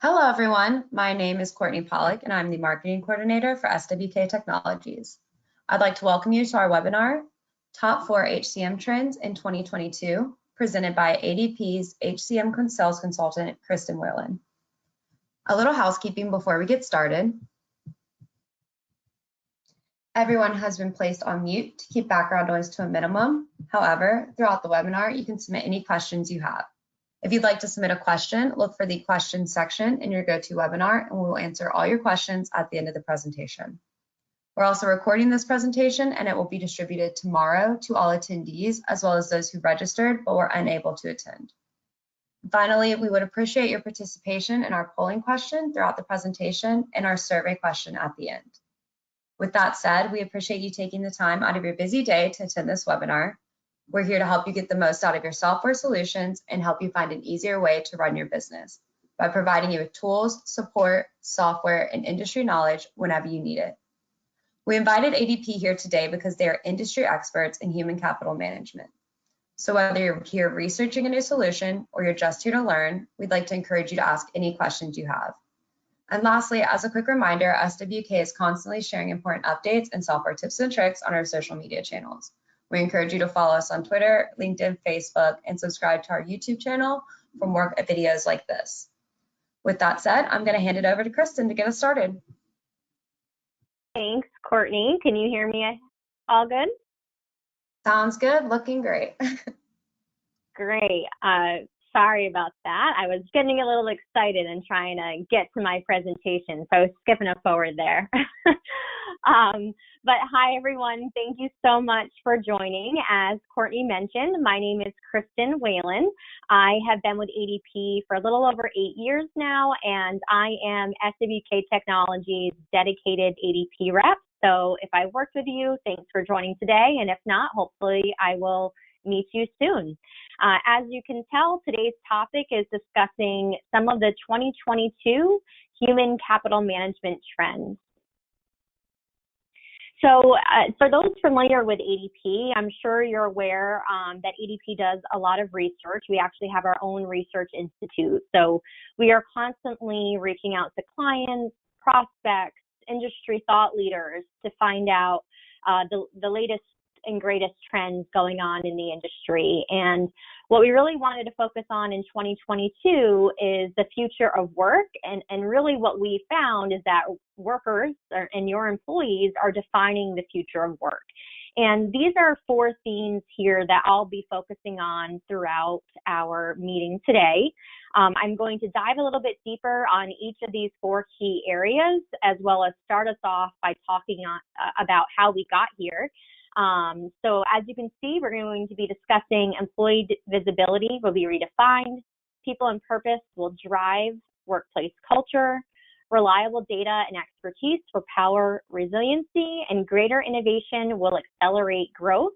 Hello, everyone. My name is Courtney Pollock, and I'm the Marketing Coordinator for SWK Technologies. I'd like to welcome you to our webinar, Top 4 HCM Trends in 2022, presented by ADP's HCM Sales Consultant, Kristen Whalen. A little housekeeping before we get started. Everyone has been placed on mute to keep background noise to a minimum. However, throughout the webinar, you can submit any questions you have. If you'd like to submit a question, look for the questions section in your GoToWebinar, and we will answer all your questions at the end of the presentation. We're also recording this presentation, and it will be distributed tomorrow to all attendees, as well as those who registered but were unable to attend. Finally, we would appreciate your participation in our polling question throughout the presentation and our survey question at the end. With that said, we appreciate you taking the time out of your busy day to attend this webinar. We're here to help you get the most out of your software solutions and help you find an easier way to run your business by providing you with tools, support, software, and industry knowledge whenever you need it. We invited ADP here today because they are industry experts in human capital management. So whether you're here researching a new solution or you're just here to learn, we'd like to encourage you to ask any questions you have. And lastly, as a quick reminder, SWK is constantly sharing important updates and software tips and tricks on our social media channels. We encourage you to follow us on Twitter, LinkedIn, Facebook, and subscribe to our YouTube channel for more videos like this. With that said, I'm going to hand it over to Kristen to get us started. Thanks, Courtney. Can you hear me all good? Sounds good. Looking great. Great. Sorry about that. I was getting a little excited and trying to get to my presentation, so I was skipping it forward there. But hi, everyone. Thank you so much for joining. As Courtney mentioned, my name is Kristen Whalen. I have been with ADP for a little over 8 years now, and I am SWK Technologies' dedicated ADP rep. So if I worked with you, thanks for joining today. And if not, hopefully I will meet you soon. As you can tell, today's topic is discussing some of the 2022 human capital management trends. So for those familiar with ADP, I'm sure you're aware that ADP does a lot of research. We actually have our own research institute. So we are constantly reaching out to clients, prospects, industry thought leaders to find out the latest and greatest trends going on in the industry. And what we really wanted to focus on in 2022 is the future of work. And really what we found is that workers and your employees are defining the future of work. And these are 4 themes here that I'll be focusing on throughout our meeting today. I'm going to dive a little bit deeper on each of these 4 key areas, as well as start us off by talking about how we got here. So as you can see, we're going to be discussing employee visibility will be redefined, people and purpose will drive workplace culture, reliable data and expertise will power resiliency, and greater innovation will accelerate growth.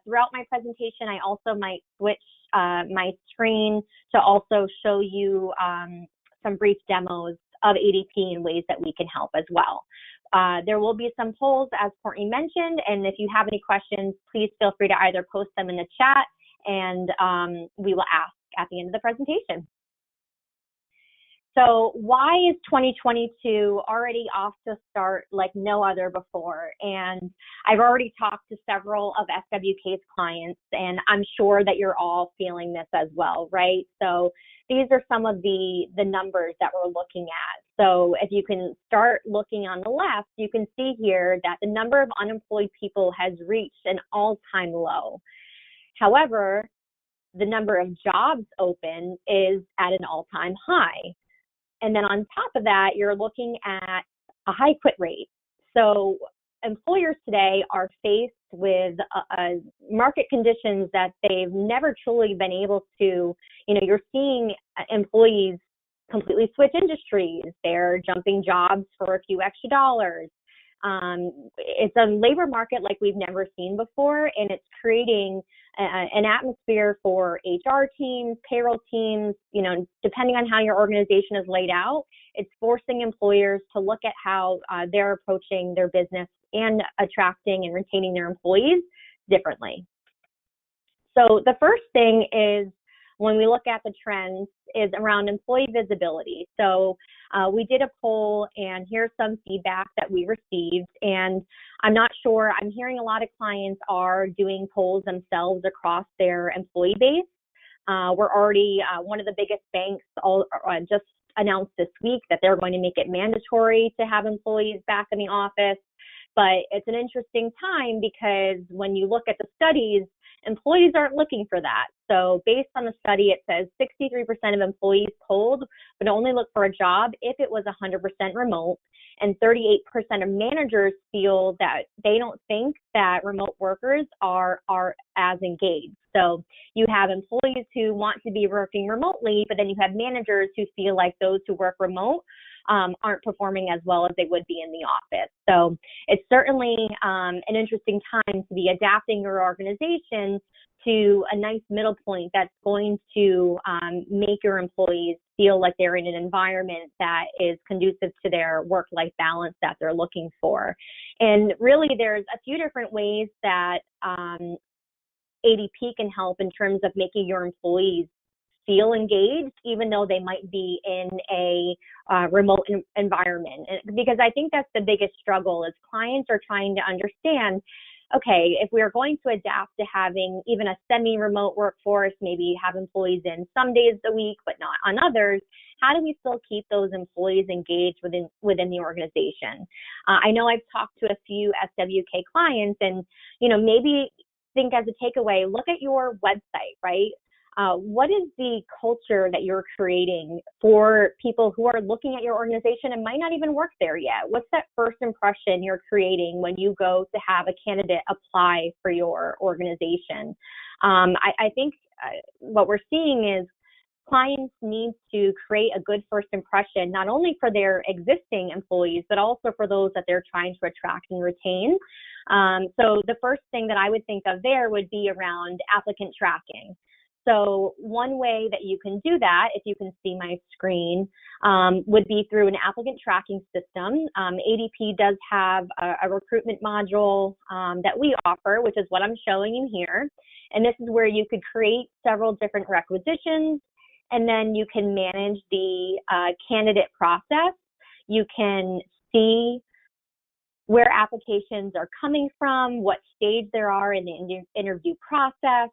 Throughout my presentation, I also might switch my screen to also show you some brief demos of ADP in ways that we can help as well. There will be some polls, as Courtney mentioned, and if you have any questions, please feel free to either post them in the chat and we will ask at the end of the presentation. So why is 2022 already off to start like no other before? And I've already talked to several of SWK's clients, and I'm sure that you're all feeling this as well, right? So these are some of the numbers that we're looking at. So if you can start looking on the left, you can see here that the number of unemployed people has reached an all-time low. However, the number of jobs open is at an all-time high. And then on top of that, you're looking at a high quit rate. So employers today are faced with market conditions that they've never truly been able to, you're seeing employees completely switch industries. They're jumping jobs for a few extra dollars. It's a labor market like we've never seen before, and it's creating an atmosphere for HR teams, payroll teams, depending on how your organization is laid out, it's forcing employers to look at how they're approaching their business and attracting and retaining their employees differently. So the first thing is when we look at the trends is around employee visibility. So we did a poll, and here's some feedback that we received. And I'm not sure, I'm hearing a lot of clients are doing polls themselves across their employee base. We're already, one of the biggest banks just announced this week that they're going to make it mandatory to have employees back in the office. But it's an interesting time because when you look at the studies, employees aren't looking for that. So based on the study, it says 63% of employees polled would only look for a job if it was 100% remote, and 38% of managers feel that they don't think that remote workers are as engaged. So you have employees who want to be working remotely, but then you have managers who feel like those who work remote aren't performing as well as they would be in the office. So it's certainly an interesting time to be adapting your organization to a nice middle point that's going to make your employees feel like they're in an environment that is conducive to their work-life balance that they're looking for. And really, there's a few different ways that ADP can help in terms of making your employees feel engaged, even though they might be in a remote environment. Because I think that's the biggest struggle is clients are trying to understand, okay, if we are going to adapt to having even a semi-remote workforce, maybe have employees in some days a week, but not on others, how do we still keep those employees engaged within the organization? I know I've talked to a few SWK clients, and maybe think as a takeaway, look at your website, right? What is the culture that you're creating for people who are looking at your organization and might not even work there yet? What's that first impression you're creating when you go to have a candidate apply for your organization? I think what we're seeing is clients need to create a good first impression, not only for their existing employees, but also for those that they're trying to attract and retain. So the first thing that I would think of there would be around applicant tracking. So one way that you can do that, if you can see my screen, would be through an applicant tracking system. ADP does have a recruitment module that we offer, which is what I'm showing you here. And this is where you could create several different requisitions, and then you can manage the candidate process. You can see where applications are coming from, what stage there are in the interview process.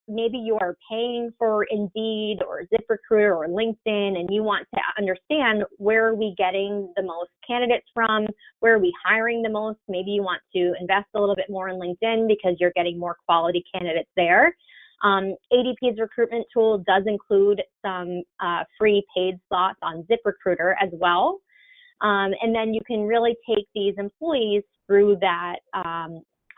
Maybe you are paying for Indeed or ZipRecruiter or LinkedIn, and you want to understand where are we getting the most candidates from, where are we hiring the most. Maybe you want to invest a little bit more in LinkedIn because you're getting more quality candidates there. ADP's recruitment tool does include some free paid slots on ZipRecruiter as well. And then you can really take these employees through that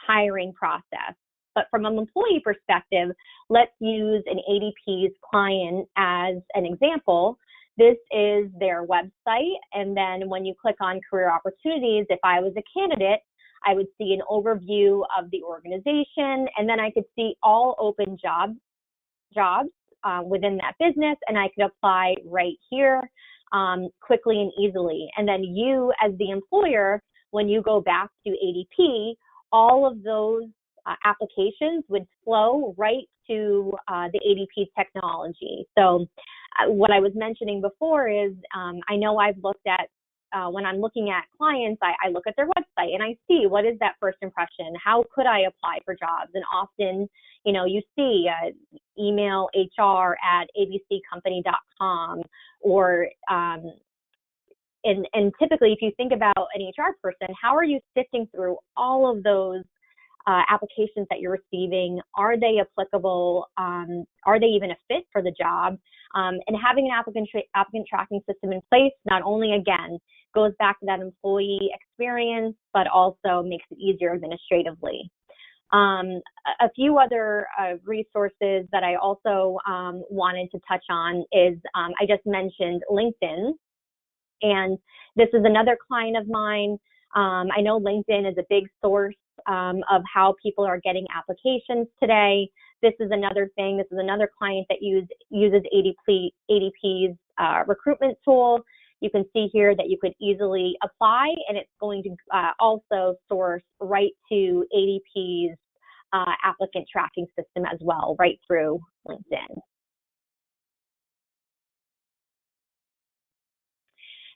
hiring process. But from an employee perspective, let's use an ADP's client as an example. This is their website. And then when you click on career opportunities, if I was a candidate, I would see an overview of the organization, and then I could see all open jobs within that business, and I could apply right here quickly and easily. And then you, as the employer, when you go back to ADP, all of those applications would flow right to the ADP technology. So what I was mentioning before is I know I've looked at, when I'm looking at clients, I look at their website and I see what is that first impression? How could I apply for jobs? And often, you see email hr@abccompany.com, or and typically if you think about an HR person, how are you sifting through all of those applications that you're receiving? Are they applicable? Are they even a fit for the job? And having an applicant tracking system in place not only, again, goes back to that employee experience, but also makes it easier administratively. A few other resources that I also wanted to touch on is I just mentioned LinkedIn, and this is another client of mine. I know LinkedIn is a big source of how people are getting applications today. This is another thing. This is another client that uses ADP's recruitment tool. You can see here that you could easily apply, and it's going to also source right to ADP's applicant tracking system as well, right through LinkedIn.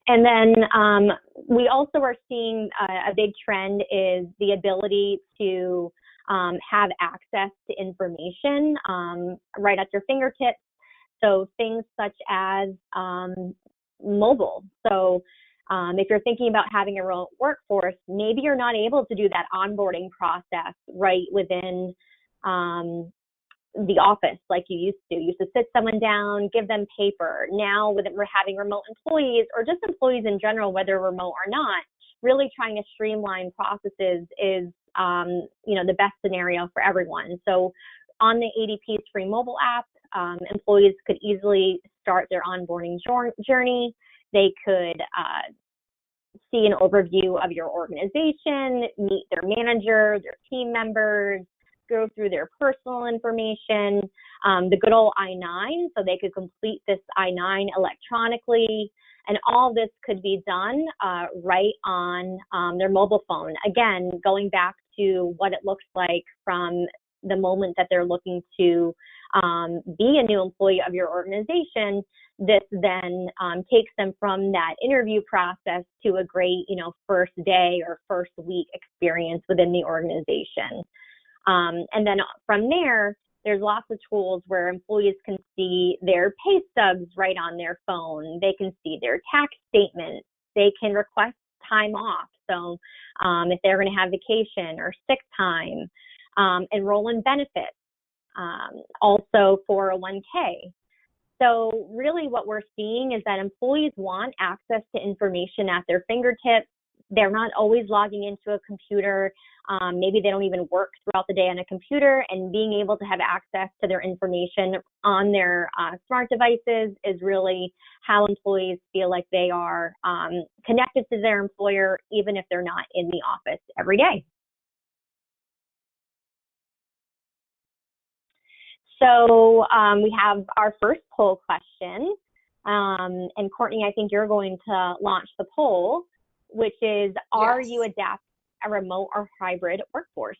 And then we also are seeing a big trend is the ability to have access to information right at your fingertips. So things such as mobile. So if you're thinking about having a remote workforce, maybe you're not able to do that onboarding process right within the office like you used to. You used to sit someone down, give them paper. Now with we're having remote employees or just employees in general, whether remote or not, really trying to streamline processes is the best scenario for everyone. So on the ADP's free mobile app, employees could easily start their onboarding journey. They could see an overview of your organization, meet their manager, their team members, go through their personal information, the good old I-9, so they could complete this I-9 electronically, and all this could be done right on their mobile phone. Again, going back to what it looks like from the moment that they're looking to be a new employee of your organization, this then takes them from that interview process to a great, first day or first week experience within the organization. And then from there, there's lots of tools where employees can see their pay stubs right on their phone. They can see their tax statements. They can request time off. So if they're going to have vacation or sick time, enroll in benefits, also 401k. So really what we're seeing is that employees want access to information at their fingertips. They're not always logging into a computer. Maybe they don't even work throughout the day on a computer, and being able to have access to their information on their smart devices is really how employees feel like they are connected to their employer, even if they're not in the office every day. So we have our first poll question, and Courtney, I think you're going to launch the poll, which is, are you adapting a remote or hybrid workforce?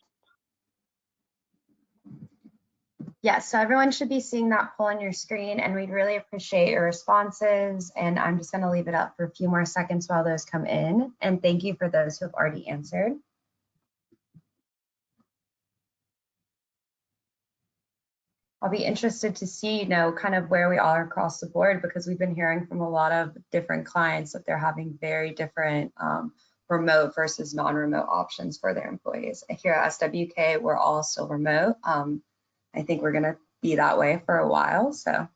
Yes, so everyone should be seeing that poll on your screen, and we'd really appreciate your responses. And I'm just going to leave it up for a few more seconds while those come in. And thank you for those who have already answered. I'll be interested to see, kind of where we are across the board, because we've been hearing from a lot of different clients that they're having very different remote versus non-remote options for their employees. Here at SWK, we're all still remote. I think we're going to be that way for a while. So.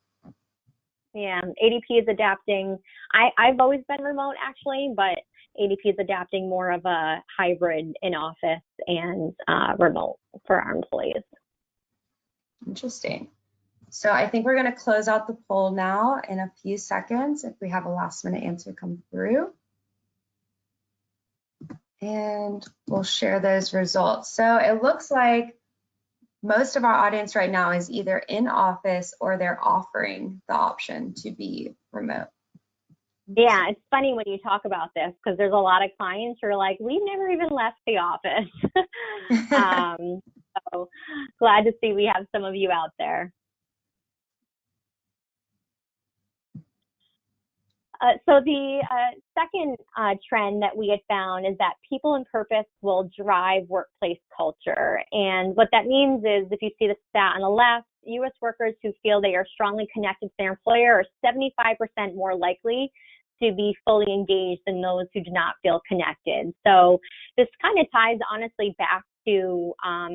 Yeah, ADP is adapting. I've always been remote actually, but ADP is adapting more of a hybrid in office and remote for our employees. Interesting. So I think we're going to close out the poll now in a few seconds if we have a last minute answer come through. And we'll share those results. So it looks like most of our audience right now is either in office or they're offering the option to be remote. Yeah, it's funny when you talk about this, because there's a lot of clients who are like, we've never even left the office. So glad to see we have some of you out there. So the second trend that we had found is that people and purpose will drive workplace culture. And what that means is, if you see the stat on the left, U.S. workers who feel they are strongly connected to their employer are 75% more likely to be fully engaged than those who do not feel connected. So this kind of ties honestly back to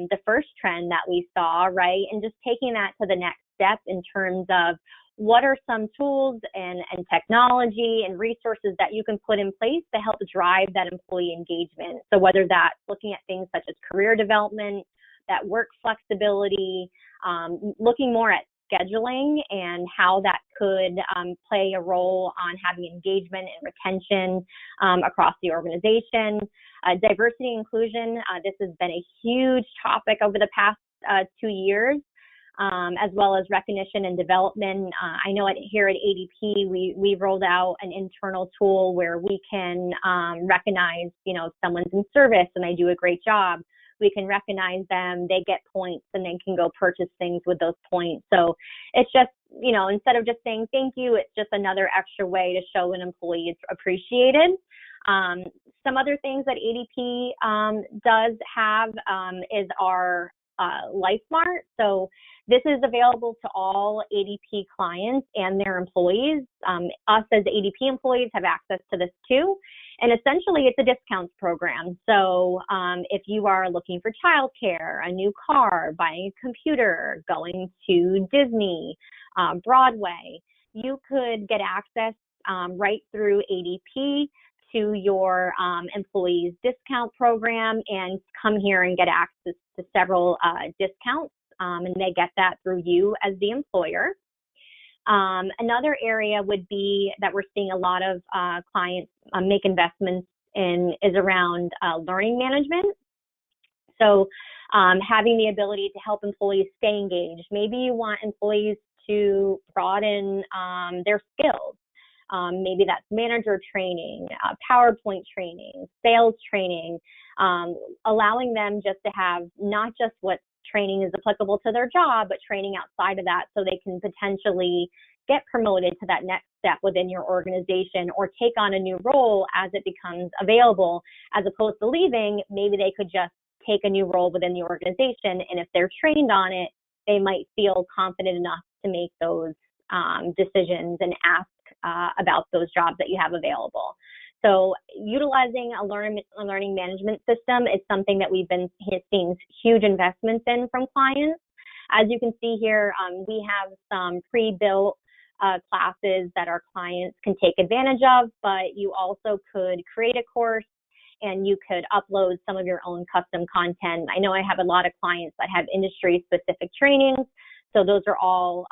the first trend that we saw, right? And just taking that to the next step in terms of what are some tools and technology and resources that you can put in place to help drive that employee engagement. So whether that's looking at things such as career development, that work flexibility, looking more at scheduling and how that could play a role on having engagement and retention across the organization. Diversity and inclusion, this has been a huge topic over the past 2 years. As well as recognition and development. I know here at ADP, we rolled out an internal tool where we can recognize, someone's in service and they do a great job. We can recognize them, they get points, and they can go purchase things with those points. So it's just instead of just saying thank you, it's just another extra way to show an employee it's appreciated. Some other things that ADP does have is our LifeSmart. So this is available to all ADP clients and their employees. Us as ADP employees have access to this too. And essentially it's a discounts program. So if you are looking for childcare, a new car, buying a computer, going to Disney, Broadway, you could get access right through ADP to your employees discount program and come here and get access to several discounts, and they get that through you as the employer. Another area would be that we're seeing a lot of clients make investments in is around learning management. So having the ability to help employees stay engaged. Maybe you want employees to broaden their skills. Maybe that's manager training, PowerPoint training, sales training, allowing them just to have not just what training is applicable to their job, but training outside of that so they can potentially get promoted to that next step within your organization or take on a new role as it becomes available, as opposed to leaving. Maybe they could just take a new role within the organization, and if they're trained on it, they might feel confident enough to make those decisions and ask about those jobs that you have available. So utilizing a learning management system is something that we've been seeing huge investments in from clients. As you can see here, we have some pre-built classes that our clients can take advantage of, but you also could create a course and you could upload some of your own custom content. I know I have a lot of clients that have industry-specific trainings, so those are all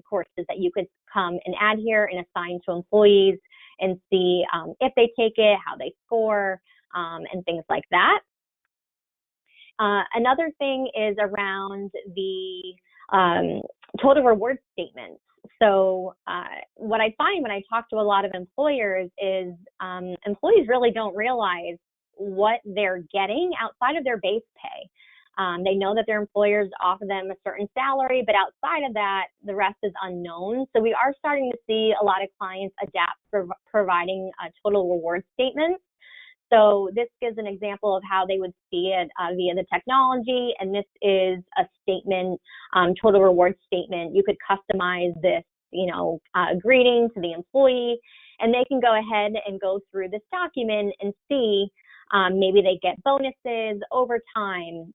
courses that you could come and add here and assign to employees and see if they take it, how they score, and things like that. Another thing is around the total reward statements. So what I find when I talk to a lot of employers is employees really don't realize what they're getting outside of their base pay. They know that their employers offer them a certain salary, but outside of that, the rest is unknown. So we are starting to see a lot of clients adapt for providing total reward statements. So this gives an example of how they would see it via the technology. And this is a statement, total reward statement. You could customize this, greeting to the employee, and they can go ahead and go through this document and see maybe they get bonuses, overtime,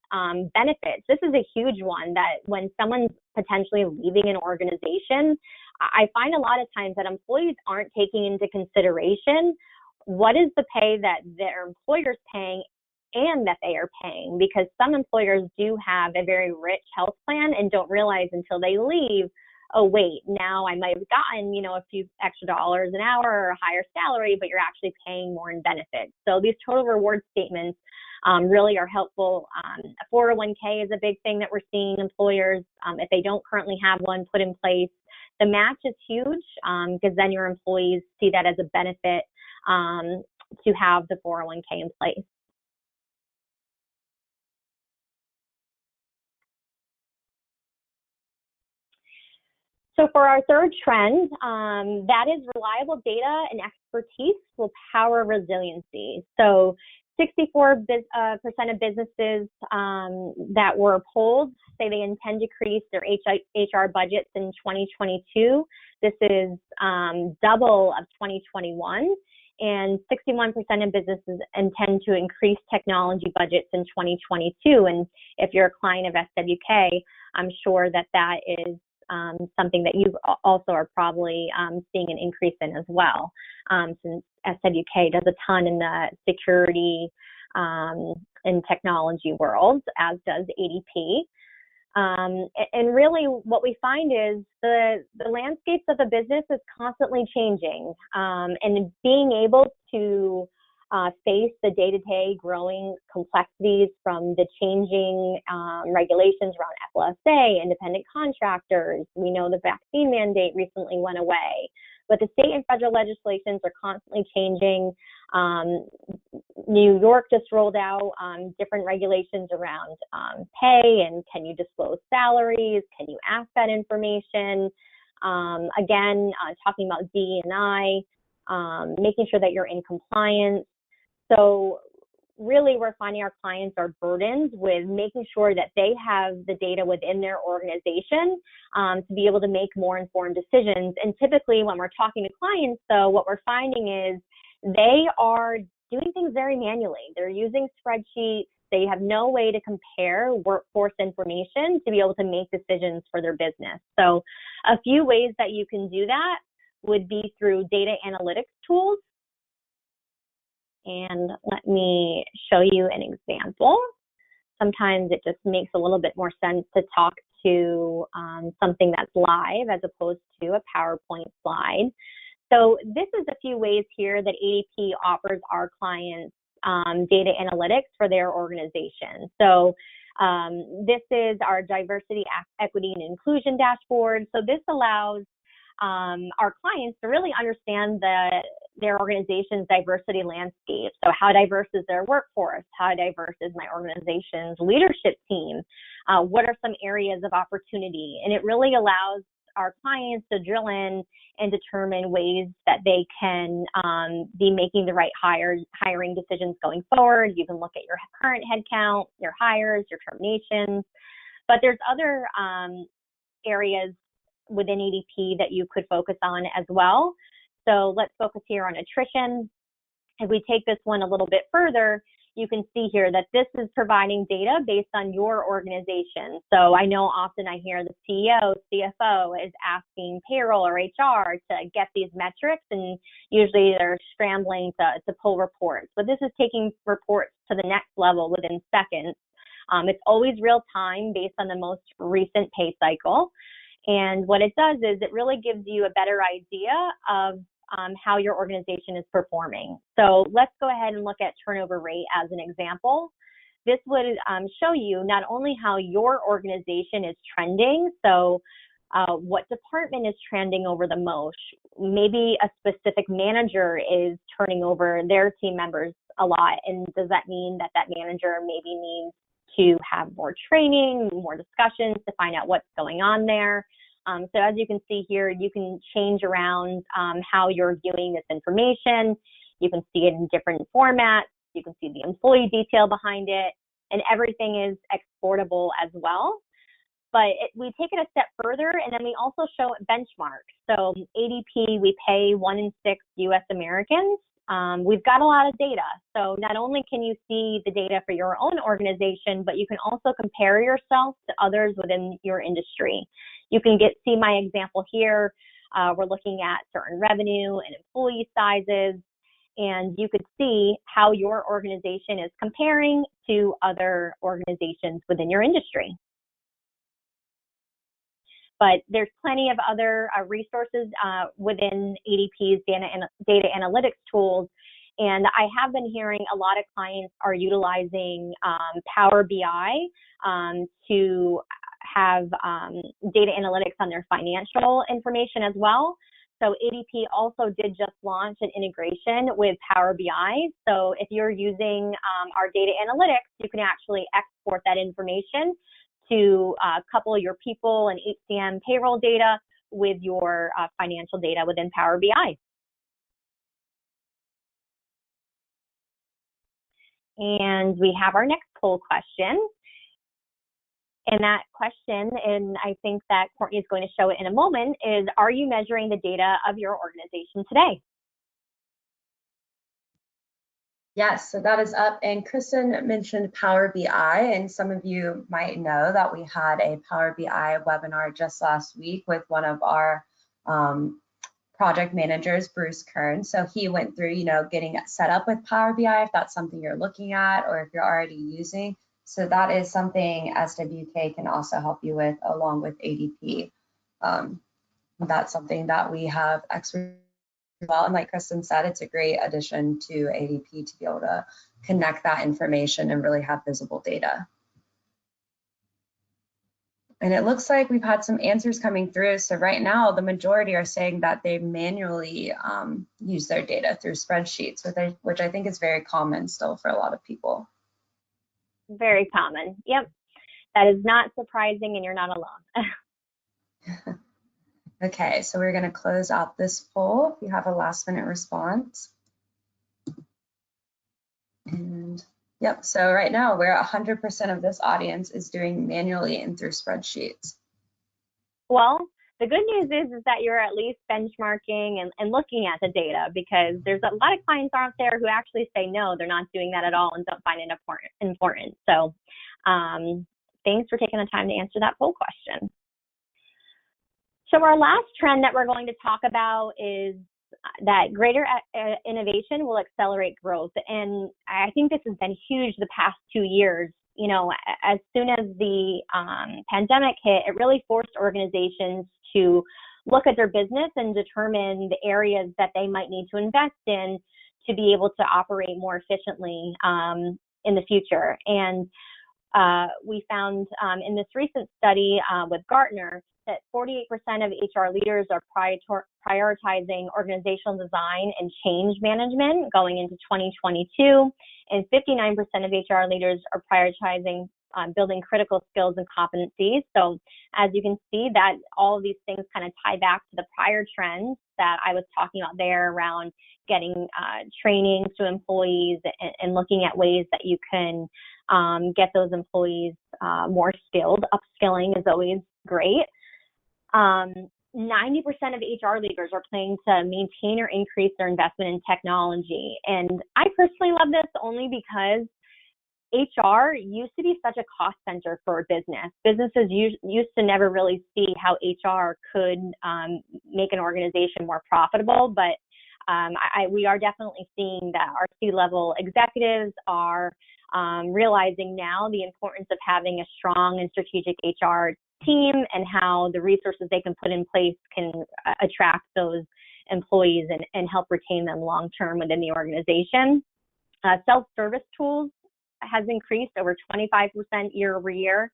benefits. This is a huge one that when someone's potentially leaving an organization, I find a lot of times that employees aren't taking into consideration what is the pay that their employer's paying and that they are paying, because some employers do have a very rich health plan and don't realize until they leave, oh wait, now I might have gotten, a few extra dollars an hour or a higher salary, but you're actually paying more in benefits. So these total reward statements really are helpful. 401k is a big thing that we're seeing employers, if they don't currently have one, put in place. The match is huge because then your employees see that as a benefit to have the 401k in place. So for our third trend, that is reliable data and expertise will power resiliency. So 64% of businesses that were polled say they intend to increase their HR budgets in 2022. This is double of 2021. And 61% of businesses intend to increase technology budgets in 2022. And if you're a client of SWK, I'm sure that that is something that you also are probably seeing an increase in as well, since SWK does a ton in the security and technology world, as does ADP. And really what we find is the landscapes of the business is constantly changing, and being able to face the day-to-day growing complexities from the changing regulations around FLSA, independent contractors. We know the vaccine mandate recently went away, but the state and federal legislations are constantly changing. New York just rolled out different regulations around pay and can you disclose salaries? Can you ask that information? Again, talking about D&I, making sure that you're in compliance. So really, we're finding our clients are burdened with making sure that they have the data within their organization to be able to make more informed decisions. And typically when we're talking to clients, though, what we're finding is they are doing things very manually. They're using spreadsheets. They have no way to compare workforce information to be able to make decisions for their business. So a few ways that you can do that would be through data analytics tools. And let me show you an example. Sometimes it just makes a little bit more sense to talk to something that's live as opposed to a PowerPoint slide. So this is a few ways here that ADP offers our clients data analytics for their organization. So this is our diversity, equity, and inclusion dashboard. So this allows our clients to really understand their organization's diversity landscape. So how diverse is their workforce? How diverse is my organization's leadership team? What are some areas of opportunity? And it really allows our clients to drill in and determine ways that they can be making the right hiring decisions going forward. You can look at your current headcount, your hires, your terminations, but there's other areas within ADP that you could focus on as well. So let's focus here on attrition. If we take this one a little bit further, you can see here that this is providing data based on your organization. So I know often I hear the CEO, CFO is asking payroll or HR to get these metrics, and usually they're scrambling to pull reports. But this is taking reports to the next level within seconds. It's always real time based on the most recent pay cycle. And what it does is it really gives you a better idea of how your organization is performing. So let's go ahead and look at turnover rate as an example. This would show you not only how your organization is trending, so what department is trending over the most. Maybe a specific manager is turning over their team members a lot, and does that mean that that manager maybe needs to have more training, more discussions to find out what's going on there? So as you can see here, you can change around how you're viewing this information. You can see it in different formats. You can see the employee detail behind it, and everything is exportable as well. But we take it a step further, and then we also show benchmarks. So ADP, we pay 1 in 6 U.S. Americans. We've got a lot of data. So not only can you see the data for your own organization, but you can also compare yourself to others within your industry. You can see my example here. We're looking at certain revenue and employee sizes, and you could see how your organization is comparing to other organizations within your industry. But there's plenty of other resources within ADP's data analytics tools. And I have been hearing a lot of clients are utilizing Power BI to have data analytics on their financial information as well. So ADP also did just launch an integration with Power BI. So if you're using our data analytics, you can actually export that information to couple your people and HCM payroll data with your financial data within Power BI. And we have our next poll question. And that question, and I think that Courtney is going to show it in a moment, is, are you measuring the data of your organization today? Yes, so that is up. And Kristen mentioned Power BI, and some of you might know that we had a Power BI webinar just last week with one of our project managers, Bruce Kern. So he went through, getting set up with Power BI, if that's something you're looking at or if you're already using. So that is something SWK can also help you with, along with ADP. That's something that we have experts as well. And like Kristen said, it's a great addition to ADP to be able to connect that information and really have visible data. And it looks like we've had some answers coming through. So right now, the majority are saying that they manually use their data through spreadsheets, which I think is very common still for a lot of people. Very common. Yep. That is not surprising, and you're not alone. Okay, so we're going to close out this poll if you have a last minute response. And yep, so right now we're 100% of this audience is doing manually and through spreadsheets. Well, the good news is that you're at least benchmarking and looking at the data, because there's a lot of clients out there who actually say no, they're not doing that at all and don't find it important. So thanks for taking the time to answer that poll question. So our last trend that we're going to talk about is that greater innovation will accelerate growth. And I think this has been huge the past 2 years. You know, as soon as the pandemic hit, it really forced organizations to look at their business and determine the areas that they might need to invest in to be able to operate more efficiently in the future. And we found in this recent study with Gartner that 48% of HR leaders are prioritizing organizational design and change management going into 2022, and 59% of HR leaders are prioritizing building critical skills and competencies. So as you can see, that all of these things kind of tie back to the prior trends that I was talking about there around getting training to employees and looking at ways that you can get those employees more skilled. Upskilling is always great. 90% of HR leaders are planning to maintain or increase their investment in technology. And I personally love this only because HR used to be such a cost center for a business. Businesses used to never really see how HR could make an organization more profitable, but we are definitely seeing that our C-level executives are realizing now the importance of having a strong and strategic HR team and how the resources they can put in place can attract those employees and help retain them long-term within the organization. Self-service tools has increased over 25% year over year.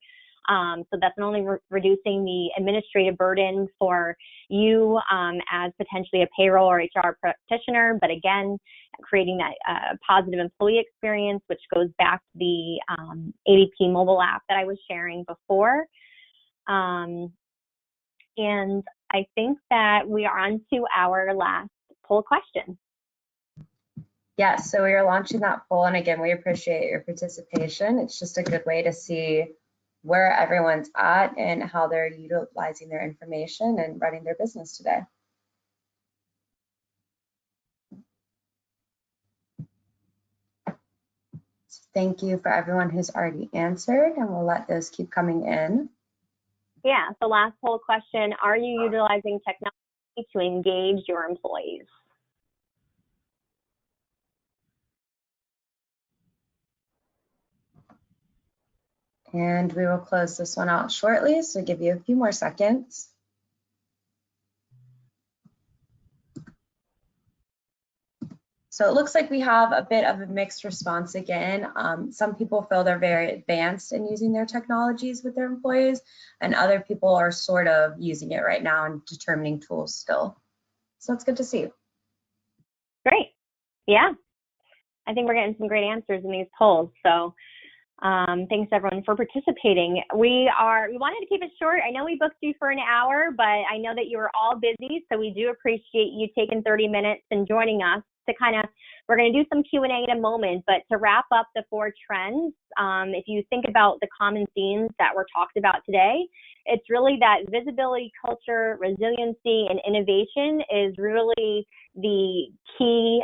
So that's not only reducing the administrative burden for you as potentially a payroll or HR practitioner, but again, creating that positive employee experience, which goes back to the ADP mobile app that I was sharing before. And I think that we are on to our last poll question. Yes, so we are launching that poll, and again, we appreciate your participation. It's just a good way to see where everyone's at and how they're utilizing their information and running their business today. So thank you for everyone who's already answered, and we'll let those keep coming in. Yeah, so last poll question, are you utilizing technology to engage your employees? And we will close this one out shortly, so give you a few more seconds. So it looks like we have a bit of a mixed response again. Some people feel they're very advanced in using their technologies with their employees, and other people are sort of using it right now and determining tools still. So it's good to see. Great. Yeah, I think we're getting some great answers in these polls. So thanks everyone for participating. We wanted to keep it short. I know we booked you for an hour, but I know that you were all busy, so we do appreciate you taking 30 minutes and joining us to we're going to do some Q&A in a moment, but to wrap up the 4 trends, if you think about the common themes that were talked about today, it's really that visibility, culture, resiliency, and innovation is really the key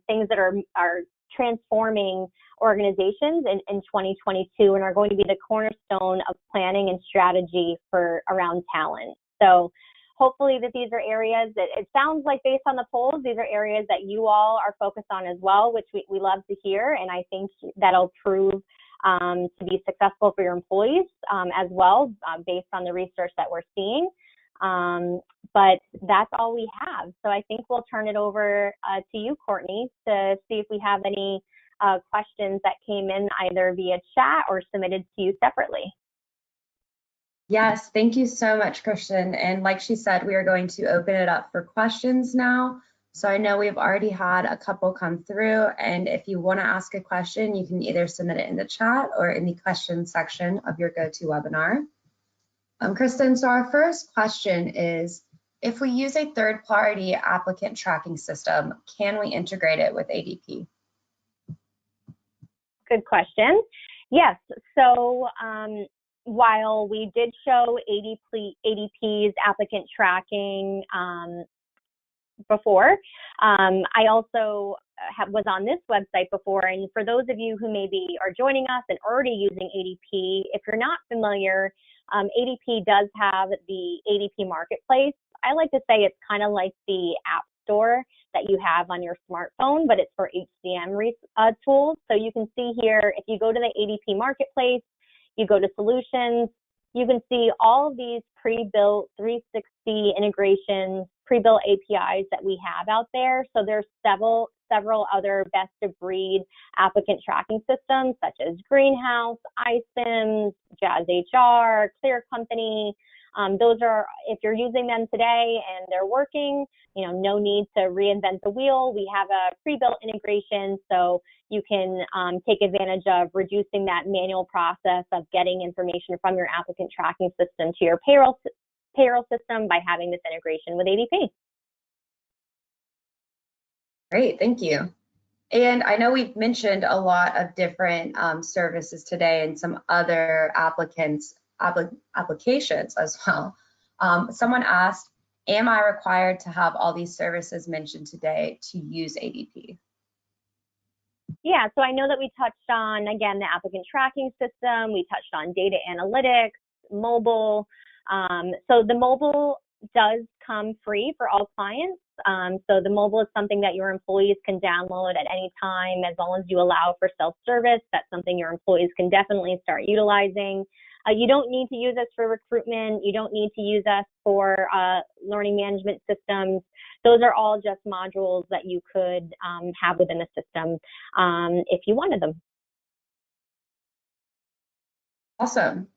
things that are transforming organizations in 2022 and are going to be the cornerstone of planning and strategy for around talent. So hopefully that these are areas that it sounds like based on the polls, these are areas that you all are focused on as well, which we love to hear. And I think that'll prove to be successful for your employees as well, based on the research that we're seeing. But that's all we have. So I think we'll turn it over to you, Courtney, to see if we have any questions that came in either via chat or submitted to you separately. Yes, thank you so much, Kristen. And like she said, we are going to open it up for questions now. So I know we've already had a couple come through, and if you want to ask a question, you can either submit it in the chat or in the questions section of your GoToWebinar. Kristen, so our first question is, If we use a third-party applicant tracking system, can we integrate it with ADP? Good question. Yes. So while we did show ADP's applicant tracking before, I also was on this website before. And for those of you who maybe are joining us and already using ADP, if you're not familiar, ADP does have the ADP Marketplace. I like to say it's kind of like the App Store that you have on your smartphone, but it's for HCM tools. So you can see here, if you go to the ADP Marketplace, you go to Solutions, you can see all of these pre-built 360 integrations, pre-built APIs that we have out there. So there's several other best-of-breed applicant tracking systems, such as Greenhouse, iCIMS, Jazz HR, Clear Company. Those are, if you're using them today and they're working, no need to reinvent the wheel. We have a pre-built integration, so you can take advantage of reducing that manual process of getting information from your applicant tracking system to your payroll system by having this integration with ADP. Great, thank you. And I know we've mentioned a lot of different services today and some other applications as well. Someone asked, am I required to have all these services mentioned today to use ADP? Yeah, so I know that we touched on, again, the applicant tracking system. We touched on data analytics, mobile. So the mobile does come free for all clients. So the mobile is something that your employees can download at any time as long as you allow for self-service. That's something your employees can definitely start utilizing. You don't need to use us for recruitment. You don't need to use us for learning management systems. Those are all just modules that you could have within the system if you wanted them. Awesome.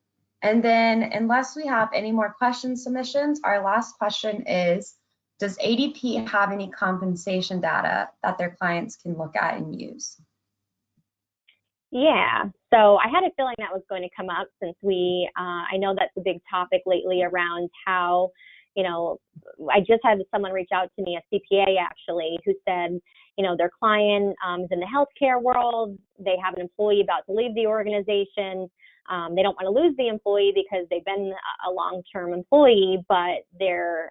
And then unless we have any more question submissions, our last question is, does ADP have any compensation data that their clients can look at and use? Yeah, so I had a feeling that was going to come up since I know that's a big topic lately around how, I just had someone reach out to me, a CPA actually, who said, their client is in the healthcare world. They have an employee about to leave the organization. They don't want to lose the employee because they've been a long-term employee, but their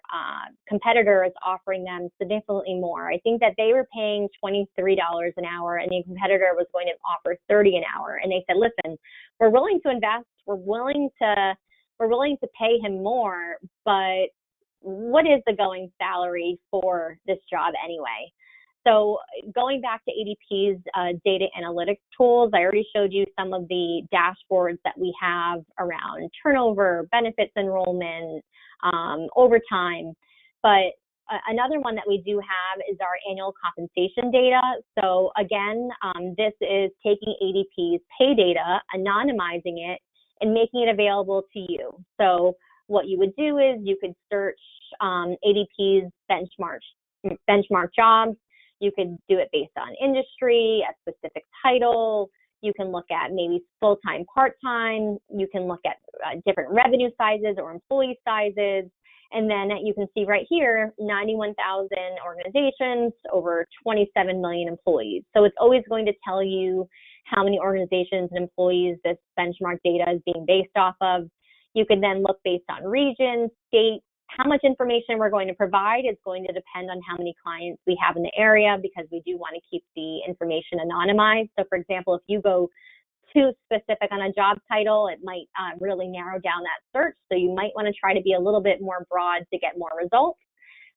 competitor is offering them significantly more. I think that they were paying $23 an hour and the competitor was going to offer $30 an hour. And they said, listen, we're willing to invest. We're willing to pay him more, but what is the going salary for this job anyway? So going back to ADP's data analytics tools, I already showed you some of the dashboards that we have around turnover, benefits enrollment, overtime. But another one that we do have is our annual compensation data. So again, this is taking ADP's pay data, anonymizing it, and making it available to you. So what you would do is you could search ADP's benchmark jobs. You could do it based on industry, a specific title. You can look at maybe full-time, part-time. You can look at different revenue sizes or employee sizes. And then you can see right here, 91,000 organizations, over 27 million employees. So it's always going to tell you how many organizations and employees this benchmark data is being based off of. You can then look based on region, state. How much information we're going to provide is going to depend on how many clients we have in the area, because we do want to keep the information anonymized. So for example, if you go too specific on a job title, it might really narrow down that search. So you might want to try to be a little bit more broad to get more results.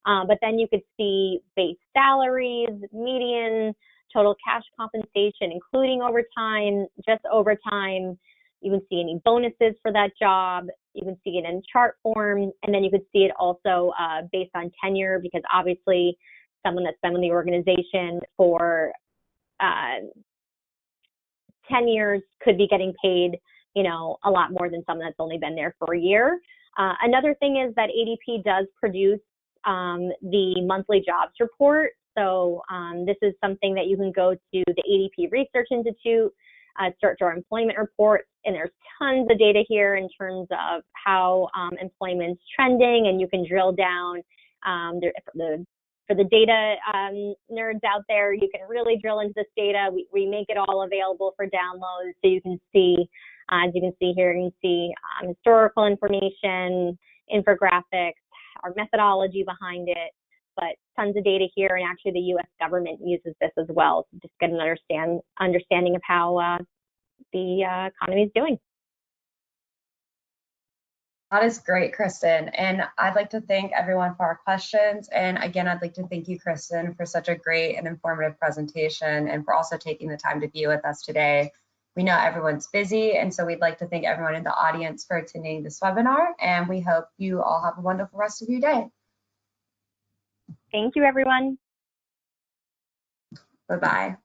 But then you could see base salaries, median, total cash compensation, including overtime, just overtime. You can see any bonuses for that job. You can see it in chart form, and then you could see it also based on tenure, because obviously someone that's been with the organization for 10 years could be getting paid, a lot more than someone that's only been there for a year. Another thing is that ADP does produce the monthly jobs report. So this is something that you can go to the ADP Research Institute, search our employment report, and there's tons of data here in terms of how employment's trending, and you can drill down For the data nerds out there, you can really drill into this data. We make it all available for download, so you can see, as you can see here, you can see historical information, infographics, our methodology behind it, but tons of data here, and actually the U.S. government uses this as well to just get an understanding of how the economy is doing. That is great, Kristen. And I'd like to thank everyone for our questions. And again, I'd like to thank you, Kristen, for such a great and informative presentation and for also taking the time to be with us today. We know everyone's busy, and so we'd like to thank everyone in the audience for attending this webinar, and we hope you all have a wonderful rest of your day. Thank you, everyone. Bye-bye.